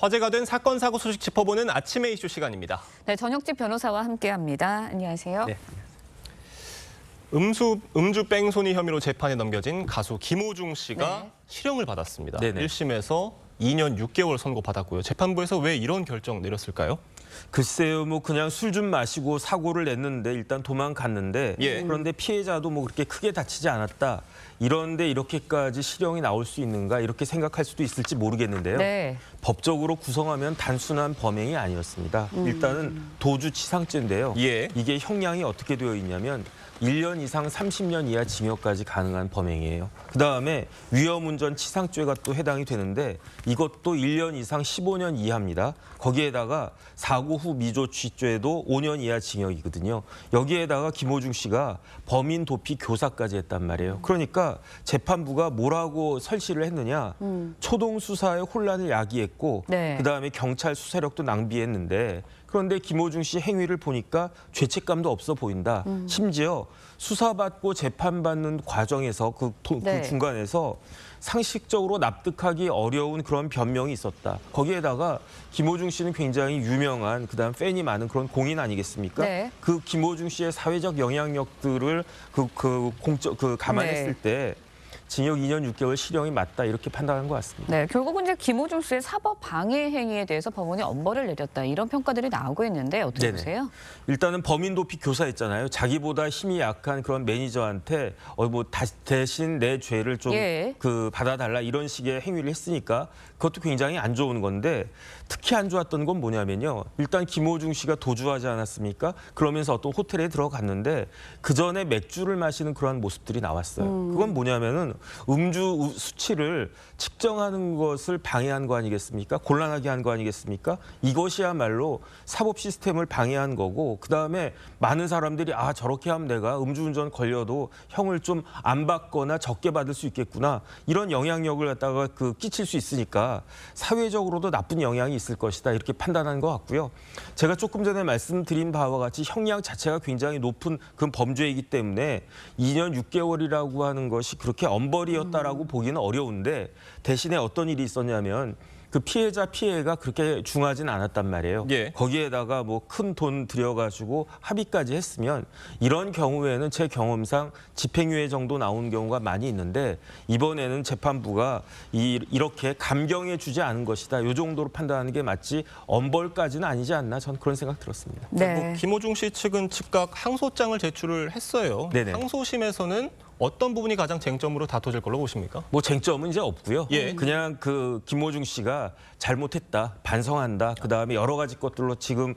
화제가 된 사건 사고 소식 짚어보는 아침의 이슈 시간입니다. 네, 전혁집 변호사와 함께합니다. 안녕하세요. 네. 음주 뺑소니 혐의로 재판에 넘겨진 가수 김호중 씨가 네. 실형을 받았습니다. 네네. 1심에서 2년 6개월 선고받았고요. 재판부에서 왜 이런 결정 내렸을까요? 글쎄요, 뭐 그냥 술 좀 마시고 사고를 냈는데 일단 도망갔는데 예. 그런데 피해자도 뭐 그렇게 크게 다치지 않았다. 이런데 이렇게까지 실형이 나올 수 있는가 이렇게 생각할 수도 있을지 모르겠는데요. 네. 법적으로 구성하면 단순한 범행이 아니었습니다. 일단은 도주치상죄인데요. 예. 이게 형량이 어떻게 되어 있냐면 1년 이상 30년 이하 징역까지 가능한 범행이에요. 그다음에 위험운전 치상죄가 또 해당이 되는데 이것도 1년 이상 15년 이하입니다. 거기에다가 사고 후 미조치죄도 5년 이하 징역이거든요. 여기에다가 김호중 씨가 범인 도피 교사까지 했단 말이에요. 그러니까 재판부가 뭐라고 설시를 했느냐. 초동 수사에 혼란을 야기했고 네. 그다음에 경찰 수사력도 낭비했는데 그런데 김호중 씨 행위를 보니까 죄책감도 없어 보인다. 심지어 수사받고 재판받는 과정에서 그 네. 중간에서 상식적으로 납득하기 어려운 그런 변명이 있었다. 거기에다가 김호중 씨는 굉장히 유명한 그다음 팬이 많은 그런 공인 아니겠습니까? 네. 그 김호중 씨의 사회적 영향력들을 감안했을 네. 때 징역 2년 6개월 실형이 맞다 이렇게 판단한 것 같습니다. 네, 결국은 이제 김호중 씨의 사법 방해 행위에 대해서 법원이 엄벌을 내렸다. 이런 평가들이 나오고 있는데 어떻게 네네. 보세요? 일단은 범인 도피 교사였잖아요. 자기보다 힘이 약한 그런 매니저한테 대신 내 죄를 좀 예. 받아달라 이런 식의 행위를 했으니까 그것도 굉장히 안 좋은 건데 특히 안 좋았던 건 뭐냐면요. 일단 김호중 씨가 도주하지 않았습니까? 그러면서 어떤 호텔에 들어갔는데 그 전에 맥주를 마시는 그러한 모습들이 나왔어요. 그건 뭐냐면은 음주 수치를 측정하는 것을 방해한 거 아니겠습니까? 곤란하게 한 거 아니겠습니까? 이것이야말로 사법 시스템을 방해한 거고 그다음에 많은 사람들이 저렇게 하면 내가 음주운전 걸려도 형을 좀 안 받거나 적게 받을 수 있겠구나. 이런 영향력을 갖다가 끼칠 수 있으니까 사회적으로도 나쁜 영향이 있을 것이다. 이렇게 판단한 것 같고요. 제가 조금 전에 말씀드린 바와 같이 형량 자체가 굉장히 높은 그런 범죄이기 때문에 2년 6개월이라고 하는 것이 그렇게 엄벌이었다라고 보기는 어려운데 대신에 어떤 일이 있었냐면 그 피해가 그렇게 중하진 않았단 말이에요. 예. 거기에다가 뭐 큰 돈 들여가지고 합의까지 했으면 이런 경우에는 제 경험상 집행유예 정도 나오는 경우가 많이 있는데 이번에는 재판부가 이렇게 감경해주지 않은 것이다. 이 정도로 판단하는 게 맞지 엄벌까지는 아니지 않나 저는 그런 생각 들었습니다. 네. 김호중 씨 측은 즉각 항소장을 제출을 했어요. 네네. 항소심에서는 어떤 부분이 가장 쟁점으로 다퉈질 걸로 보십니까? 뭐 쟁점은 이제 없고요. 예. 그냥 김호중 씨가 잘못했다, 반성한다. 그다음에 여러 가지 것들로 지금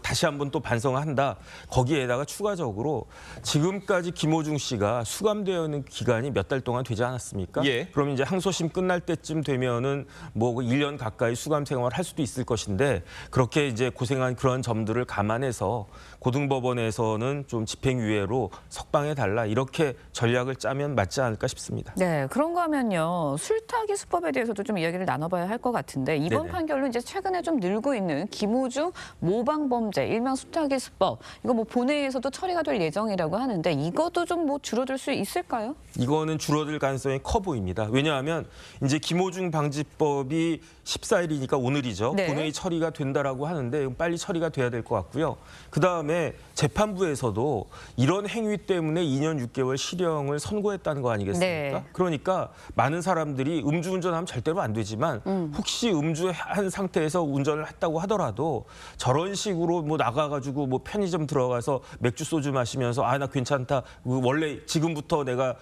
다시 한번 또 반성한다. 거기에다가 추가적으로 지금까지 김호중 씨가 수감되어 있는 기간이 몇 달 동안 되지 않았습니까? 예. 그럼 이제 항소심 끝날 때쯤 되면은 뭐 1년 가까이 수감 생활을 할 수도 있을 것인데 그렇게 이제 고생한 그런 점들을 감안해서 고등법원에서는 좀 집행유예로 석방해 달라 이렇게 전략을 짜면 맞지 않을까 싶습니다. 네, 그런가 하면요. 술타기 수법에 대해서도 좀 이야기를 나눠봐야 할 것 같은데 이번 네네. 판결로 이제 최근에 좀 늘고 있는 김호중 모방범죄, 일명 술타기 수법 이거 뭐 본회의에서도 처리가 될 예정이라고 하는데 이것도 좀 뭐 줄어들 수 있을까요? 이거는 줄어들 가능성이 커 보입니다. 왜냐하면 이제 김호중 방지법이 14일이니까 오늘이죠. 네. 본회의 처리가 된다라고 하는데 빨리 처리가 돼야 될 것 같고요. 그다음에 재판부에서도 이런 행위 때문에 2년 6개월 실형을 선고했다는 거 아니겠습니까? 네. 그러니까 많은 사람들이 음주운전하면 절대로 안 되지만 혹시 음주한 상태에서 운전을 했다고 하더라도 저런 식으로 뭐 나가가지고 뭐 편의점 들어가서 맥주 소주 마시면서 나 괜찮다. 원래 지금부터 내가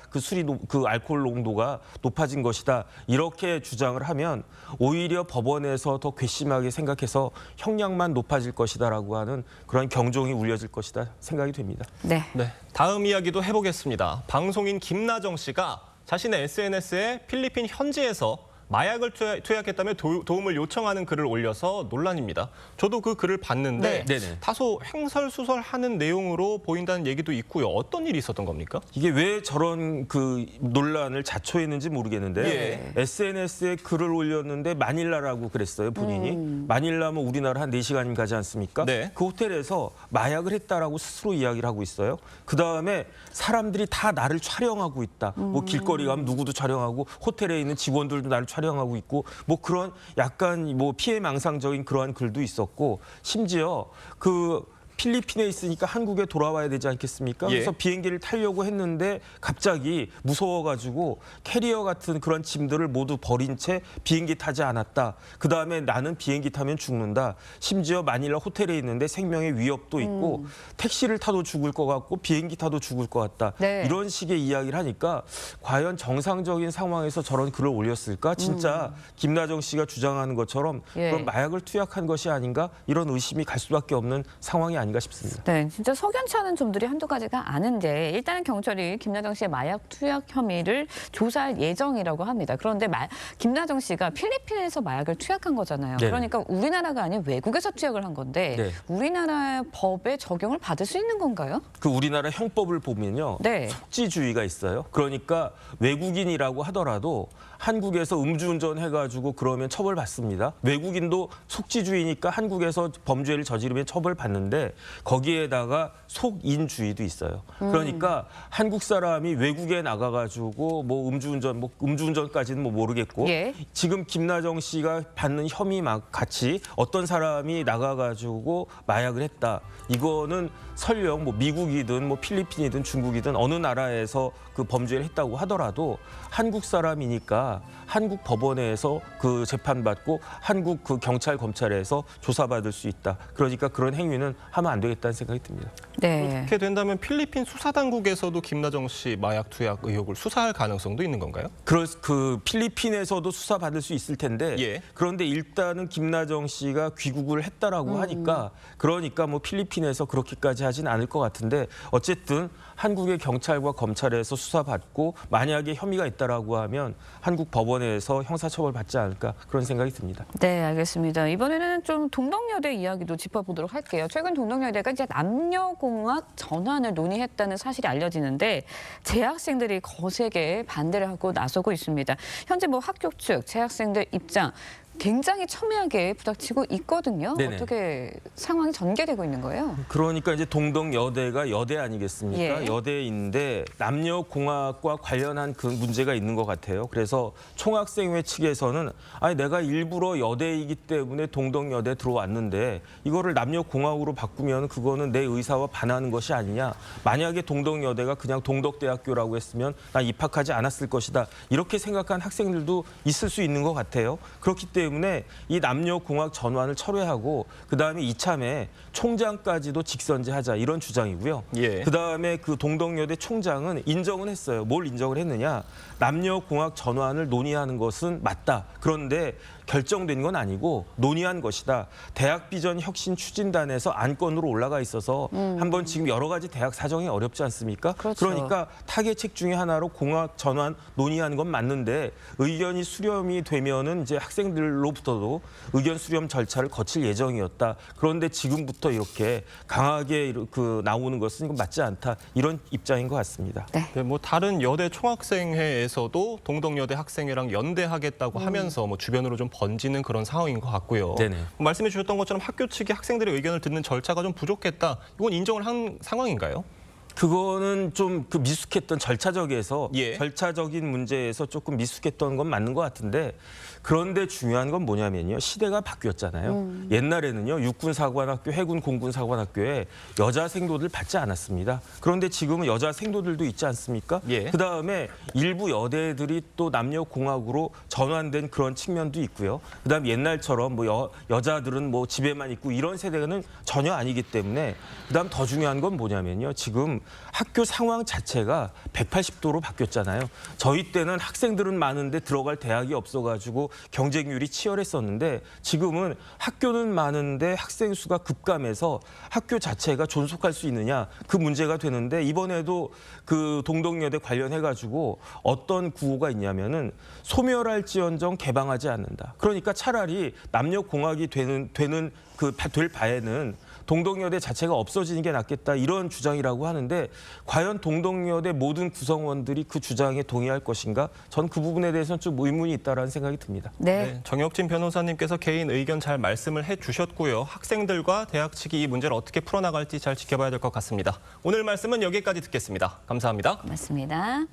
그 알코올 농도가 높아진 것이다. 이렇게 주장을 하면 오히려 법원에서 더 괘씸하게 생각해서 형량만 높아질 것이다라고 하는 그런 경종이 울려질 것이다 생각이 됩니다. 네. 네, 다음 이야기도 해보겠습니다. 방송인 김나정 씨가 자신의 SNS에 필리핀 현지에서 마약을 투약했다며 도움을 요청하는 글을 올려서 논란입니다. 저도 그 글을 봤는데 네. 다소 횡설수설하는 내용으로 보인다는 얘기도 있고요. 어떤 일이 있었던 겁니까? 이게 왜 저런 논란을 자초했는지 모르겠는데요. 예. SNS에 글을 올렸는데 마닐라라고 그랬어요, 본인이. 마닐라면 우리나라 한 4시간이면 가지 않습니까? 네. 그 호텔에서 마약을 했다라고 스스로 이야기를 하고 있어요. 그다음에 사람들이 다 나를 촬영하고 있다. 뭐 길거리 가면 누구도 촬영하고 호텔에 있는 직원들도 나를 촬영하고 촬영하고 있고 뭐 그런 약간 뭐 피해망상적인 그러한 글도 있었고 심지어 그 필리핀에 있으니까 한국에 돌아와야 되지 않겠습니까? 예. 그래서 비행기를 타려고 했는데 갑자기 무서워가지고 캐리어 같은 그런 짐들을 모두 버린 채 비행기 타지 않았다. 그다음에 나는 비행기 타면 죽는다. 심지어 마닐라 호텔에 있는데 생명의 위협도 있고 택시를 타도 죽을 것 같고 비행기 타도 죽을 것 같다. 네. 이런 식의 이야기를 하니까 과연 정상적인 상황에서 저런 글을 올렸을까? 진짜 김나정 씨가 주장하는 것처럼 예. 그런 마약을 투약한 것이 아닌가? 이런 의심이 갈 수밖에 없는 상황이 아닌가 싶습니다. 네, 진짜 석연치 않은 점들이 한두 가지가 아닌데 일단은 경찰이 김나정 씨의 마약 투약 혐의를 조사할 예정이라고 합니다. 그런데 김나정 씨가 필리핀에서 마약을 투약한 거잖아요. 네네. 그러니까 우리나라가 아닌 외국에서 투약을 한 건데 네. 우리나라 법에 적용을 받을 수 있는 건가요? 그 우리나라 형법을 보면요. 네. 속지주의가 있어요. 그러니까 외국인이라고 하더라도 한국에서 음주운전 해가지고 그러면 처벌받습니다. 외국인도 속지주의니까 한국에서 범죄를 저지르면 처벌받는데 거기에다가 속인주의도 있어요. 그러니까 한국 사람이 외국에 나가가지고 뭐 음주운전까지는 뭐 모르겠고 예. 지금 김나정 씨가 받는 혐의 막 같이 어떤 사람이 나가가지고 마약을 했다. 이거는 설령 뭐 미국이든 뭐 필리핀이든 중국이든 어느 나라에서 그 범죄를 했다고 하더라도 한국 사람이니까 한국 법원에서 그 재판받고 한국 그 경찰 검찰에서 조사받을 수 있다. 그러니까 그런 행위는 하면 안 되겠다는 생각이 듭니다. 네. 그렇게 된다면 필리핀 수사당국에서도 김나정 씨 마약 투약 의혹을 수사할 가능성도 있는 건가요? 그 필리핀에서도 수사받을 수 있을 텐데 예. 그런데 일단은 김나정 씨가 귀국을 했다라고 하니까 그러니까 뭐 필리핀에서 그렇게까지 하진 않을 것 같은데 어쨌든 한국의 경찰과 검찰에서 수사받고 만약에 혐의가 있다라고 하면 한국 법원에서 형사처벌 받지 않을까 그런 생각이 듭니다. 네, 알겠습니다. 이번에는 좀 동덕여대 이야기도 짚어보도록 할게요. 최근 동덕여대가 이제 남녀공학 전환을 논의했다는 사실이 알려지는데 재학생들이 거세게 반대를 하고 나서고 있습니다. 현재 뭐 학교 측, 재학생들 입장 굉장히 첨예하게 부닥치고 있거든요. 네네. 어떻게 상황이 전개되고 있는 거예요? 그러니까 이제 동덕여대가 여대 아니겠습니까? 예. 여대인데 남녀공학과 관련한 그 문제가 있는 것 같아요. 그래서 총학생회 측에서는 아니 내가 일부러 여대이기 때문에 동덕여대 들어왔는데 이거를 남녀공학으로 바꾸면 그거는 내 의사와 반하는 것이 아니냐. 만약에 동덕여대가 그냥 동덕대학교라고 했으면 나 입학하지 않았을 것이다. 이렇게 생각한 학생들도 있을 수 있는 것 같아요. 그렇기 때문에 이 남녀공학 전환을 철회하고 그다음에 이참에 총장까지도 직선제하자 이런 주장이고요. 예. 그다음에 그 동덕여대 총장은 인정은 했어요. 뭘 인정을 했느냐. 남녀공학 전환을 논의하는 것은 맞다. 그런데 결정된 건 아니고 논의한 것이다. 대학 비전 혁신 추진단에서 안건으로 올라가 있어서 한번 지금 여러 가지 대학 사정이 어렵지 않습니까? 그렇죠. 그러니까 타개책 중에 하나로 공학 전환 논의하는 건 맞는데 의견이 수렴이 되면은 이제 학생들로부터도 의견 수렴 절차를 거칠 예정이었다. 그런데 지금부터 이렇게 강하게 그 나오는 것은 이건 맞지 않다. 이런 입장인 것 같습니다. 네. 네, 뭐 다른 여대 총학생회에서도 동덕여대 학생회랑 연대하겠다고 하면서 뭐 주변으로 좀 번지는 그런 상황인 것 같고요. 네네. 말씀해 주셨던 것처럼 학교 측이 학생들의 의견을 듣는 절차가 좀 부족했다. 이건 인정을 한 상황인가요? 그거는 좀 그 미숙했던 예. 절차적인 문제에서 조금 미숙했던 건 맞는 것 같은데 그런데 중요한 건 뭐냐면요. 시대가 바뀌었잖아요. 옛날에는요. 육군사관학교, 해군 공군사관학교에 여자 생도들 받지 않았습니다. 그런데 지금은 여자 생도들도 있지 않습니까? 예. 그다음에 일부 여대들이 또 남녀공학으로 전환된 그런 측면도 있고요. 그다음 옛날처럼 뭐 여자들은 뭐 집에만 있고 이런 세대는 전혀 아니기 때문에 그다음 더 중요한 건 뭐냐면요. 지금 학교 상황 자체가 180도로 바뀌었잖아요. 저희 때는 학생들은 많은데 들어갈 대학이 없어가지고 경쟁률이 치열했었는데 지금은 학교는 많은데 학생 수가 급감해서 학교 자체가 존속할 수 있느냐 그 문제가 되는데 이번에도 그 동덕여대 관련해가지고 어떤 구호가 있냐면은 소멸할지언정 개방하지 않는다. 그러니까 차라리 남녀공학이 될 바에는 동덕여대 자체가 없어지는 게 낫겠다 이런 주장이라고 하는데 과연 동덕여대 모든 구성원들이 그 주장에 동의할 것인가? 전 그 부분에 대해서는 좀 의문이 있다라는 생각이 듭니다. 네. 네, 정혁진 변호사님께서 개인 의견 잘 말씀을 해주셨고요. 학생들과 대학 측이 이 문제를 어떻게 풀어나갈지 잘 지켜봐야 될 것 같습니다. 오늘 말씀은 여기까지 듣겠습니다. 감사합니다. 맞습니다.